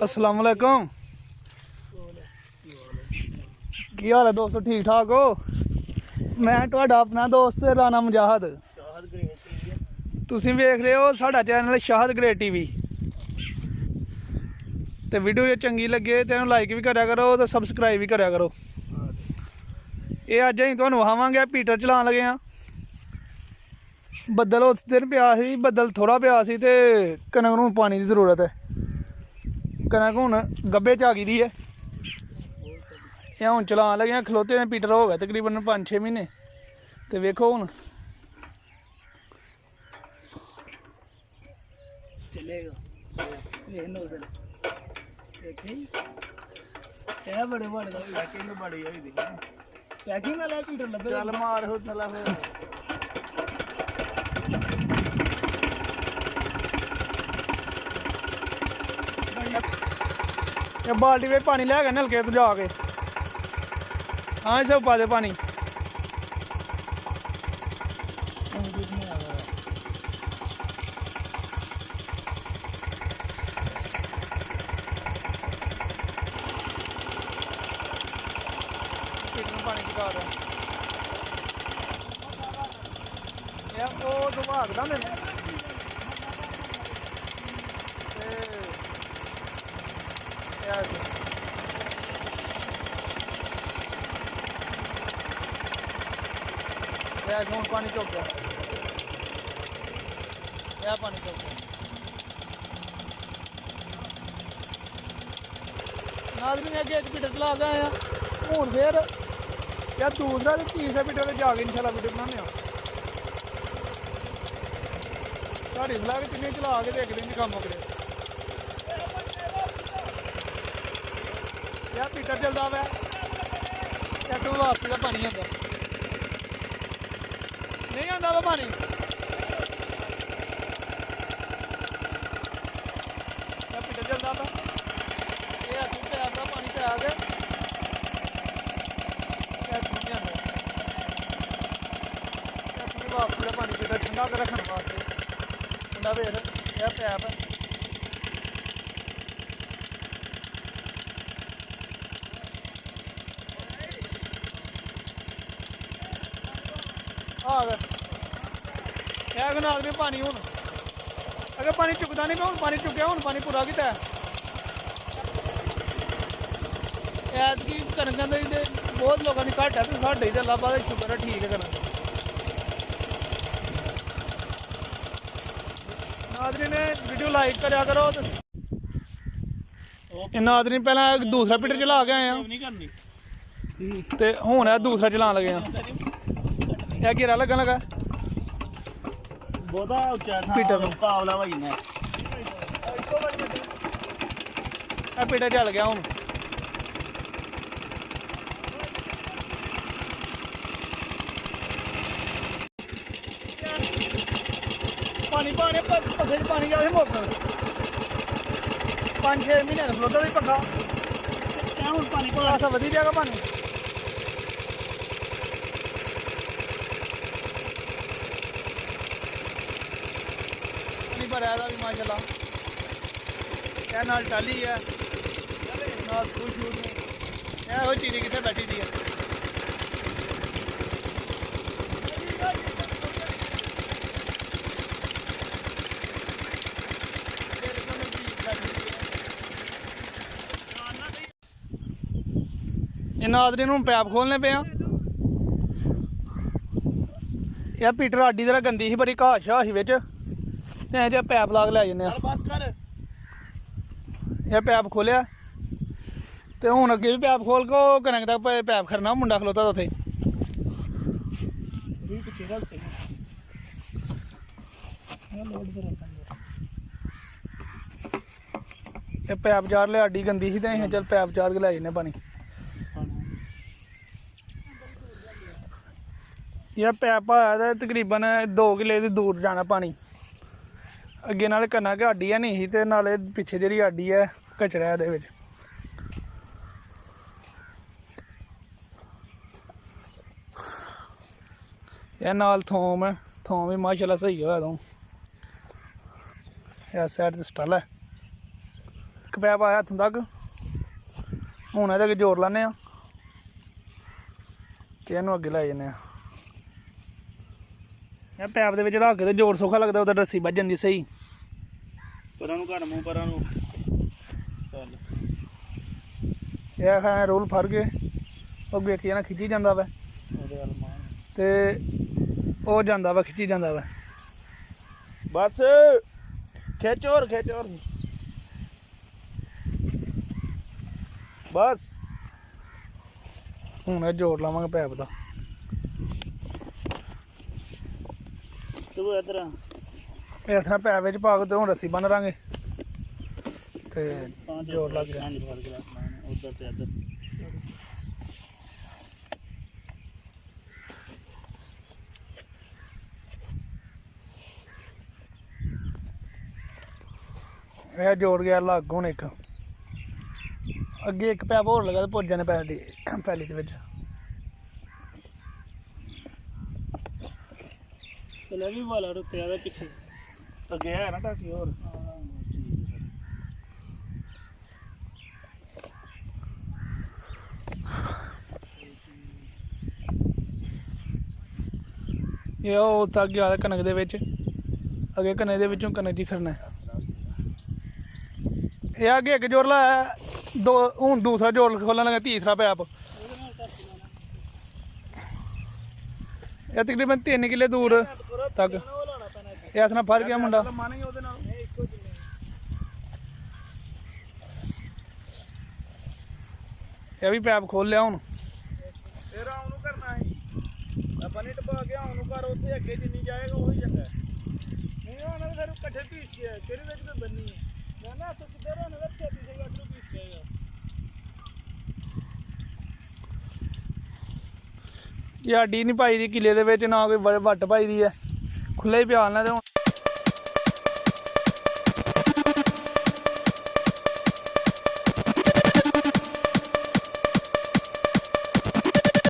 अस्सलाम वालेकुम। की हाल है दोस्तों, ठीक ठाक हो? मैं तुहाडा अपना दोस्त राणा मुजाहिद। तुसीं वेख रहे हो साडा चैनल शाहिद ग्रेट टीवी। तो वीडियो जे चंगी लगे तो लाइक भी करा करो तो सबसक्राइब भी करा करो। ये अज असीं तुहानूं विखावांगे पीटर चलान लगे हाँ। बदल उस दिन पिया सी, बदल थोड़ा पिया सी ते कनक नूं पानी की जरूरत है। कनक हुण गब्बे च आ गई दी है। ये हुण चलान लगे हाँ, खलोते ने पीटर हो गए तकरीबन 5-6 महीने। तो वेखो हुण चलेगा। बड़े बड़े पैकिंग बड़ी होई दी पैकिंग वाला पीटर लब्बे चल मार हो चला हो। ये बाल्टी में पानी लै गए नलके तो जाके। हाँ इसे पा दे पानी। पानी की कार यार वो तो भागदा मैंने हूँ पानी चुक गया। यह पानी चुक गया नाज़रीन। अगे एक पीटर चला गए हैं हूँ फिर यार दूसरा तो तीसरा पीटर जाके इंशाल्लाह वीडियो बनाने। साड़ी सलाह कि तिन्ने चला के एक दिन काम मुकदे। यार पीटर चलता वै इतों वापसी का पानी आता नहीं आता वा पानी। यार पीटर चलता वा ये असूं पैप का पानी पै के वापसी का पानी पीटर ठंडा कर रखने वास्ते ठंडा फिर यह पैप आ गया। यह नाज़रीन पानी हूँ अगर पानी चुकता नहीं हूँ पानी चुकया हूँ पानी पूरा किता ऐतकी कनक बहुत लोगों की घट है तो साढ़े ही अल्लाह पाक शुक्र है ठीक है कनक। नाज़रीन वीडियो लाइक करा करो तो नाज़रीन पहला दूसरा पीटर चला के आए हैं तो हूँ दूसरा चलान लगे हैं। यह घेरा लगन लगा पीटर पीटर चल गया हूँ। पानी पानी पखे पानी गया मुक 5-6 महीने खलोता भी पक्का हूँ पानी ऐसा वधी जाएगा पानी। भरया भी माशाल्लाह यह नाल टाली है नाल फूल शूट यह चीज़ कितने बैठी दी है। ये नाज़रीन हूँ पैप खोलने पे हाँ। यह पीटर आडी तरह गंदी ही बड़ी घाह शाह ही बिच जो पैप ला के लै जन्ने यह पैप खोलिया तो हूँ अगे भी पैप खोल के कनक तक पैप खड़ना मुंडा खलोता उत्थे। पैप जार लिया आडी गंदी ही तो चल पैप जार के लै जन्ने पानी। यह पैप आया तो तकरीबन 2 किले की दूर जाना पानी। अगे नाले कनक आडी है नहीं तो नाले पिछे जी आडी है कचरा है। यह नाल थोम ਥੋਂ ਵੀ ਮਾਸ਼ਾਅੱਲਾ ਸਹੀ ਹੋਇਆ ਤੂੰ ਇਹ ਸਾਈਡ ਤੇ ਸਟਲ ਹੈ ਇੱਕ ਪੈਪ ਆਇਆ ਹੱਥੋਂ ਤੱਕ ਹੁਣ ਇਹਦੇ ਅੱਗੇ ਜ਼ੋਰ ਲਾਉਂਦੇ ਆ ਤੇ ਇਹਨੂੰ ਅੱਗੇ ਲੈ ਜਾਂਦੇ ਆ ਇਹ ਪੈਪ ਦੇ ਵਿੱਚ ਰੱਖ ਕੇ ਤੇ ਜ਼ੋਰ ਸੌਖਾ ਲੱਗਦਾ ਉਹਦਾ ਰੱਸੀ ਵੱਜ ਜਾਂਦੀ ਸਹੀ ਪਰਾਂ ਨੂੰ ਘਰ ਮੂੰਹ ਪਰਾਂ ਨੂੰ ਚੱਲ ਇਹ ਹੈ ਰੋਲ ਫੜ ਕੇ ਉਹ ਵੇਖੀ ਜਾਣਾ ਖਿੱਚੀ ਜਾਂਦਾ ਵਾ ਉਹਦੇ ਵੱਲ ਮਾਰ ਤੇ ਉਹ ਜਾਂਦਾ ਵਾ ਖਿੱਚੀ ਜਾਂਦਾ ਵਾ ਬਸ ਖਿੱਚ ਹੋਰ ਬਸ ਹੁਣ ਇਹ ਜ਼ੋਰ ਲਾਵਾਂਗੇ ਪੈਪ ਦਾ ਤੂੰ ਇਧਰ ਇਸ ਤਰ੍ਹਾਂ ਪੈਪ ਵਿੱਚ ਪਾ ਕੇ ਤੇ ਹੁਣ ਰੱਸੀ ਬੰਨ ਰਾਂਗੇ ਤੇ ਜ਼ੋਰ ਲੱਗ ਗਿਆ ਉਧਰ ਤੇ ਇੱਧਰ ਇਹ ਜੋੜ ਗਿਆ ਲੱਗ ਹੁਣ ਇੱਕ ਅੱਗੇ ਇੱਕ ਪੈਪ ਹੋਰ ਲਗਾ ਤੇ ਪੁੱਜ ਜਾਣੇ ਪੈਲੀ ਦੇ ਵਿੱਚ ਚਲੇ ਵੀ ਵਾਲਾ ਰੁੱਤੇ ਆਦਾ ਪਿੱਛੇ ਅੱਗੇ ਹੈ ਨਾ ਟਾਕੀ ਹੋਰ ਇਹ ਉਹ ਤੱਕ ਗਿਆ ਕਣਕ ਦੇ ਵਿੱਚ ਅੱਗੇ ਕਣਕ ਦੇ ਵਿੱਚੋਂ ਕਣਕ ਜੀ ਖਰਨਾ ਇਹ ਅੱਗੇ ਇੱਕ ਜੋੜ ਲਾਇਆ ਦੋ ਹੁਣ ਦੂਸਰਾ ਜੋੜ ਖੋਲਣ ਲੱਗਾ ਤੀਸਰਾ ਪੈਪ ਇਹ ਤਕਰੀਬਨ 3 ਕਿੱਲੇ ਦੂਰ ਤੱਕ ਇਹ ਇਸ ਨਾਲ ਫੜ ਗਿਆ ਮੁੰਡਾ ਮਾਨਾਂਗੇ ਉਹਦੇ ਨਾਲ ਇੱਕੋ ਇਹ ਵੀ ਪੈਪ ਖੋਲ ਲਿਆ ਹੁਣ ਫੇਰ ਆਉਂ ਨੂੰ ਕਰਨਾ ਹੈ ਆਪਾਂ ਨੇ ਟਪਾ ਕੇ ਆਉਂ ਨੂੰ ਕਰ ਉੱਥੇ ਅੱਗੇ ਜਿੰਨੀ ਜਾਏਗਾ ਉਹੀ ਚੰਗਾ ਨਹੀਂ ਉਹਨਾਂ ਨੇ ਫਿਰ ਇਕੱਠੇ ਪੀਸ ਕੇ ਤੇਰੇ ਵਿੱਚ ਤਾਂ ਬੰਨੀ ਹੈ ਨਾ ਤੁਸੀਂ ਸਿੱਧੇ ਰਹਿਣਾ ਫਿਰ ਛੇਤੀ ਸਹੀ ਅੱਧੂ ਪੀਸ ਜਾਏਗਾ ਇਹ ਆਡੀ ਨਹੀਂ ਪਾਈ ਦੀ ਕਿੱਲੇ ਦੇ ਵਿੱਚ ਨਾ ਕੋਈ ਵੱਟ ਪਾਈ ਦੀ ਹੈ ਖੁੱਲੇ ਹੀ ਪਿਆ ਨਾ ਤੇ ਹੁਣ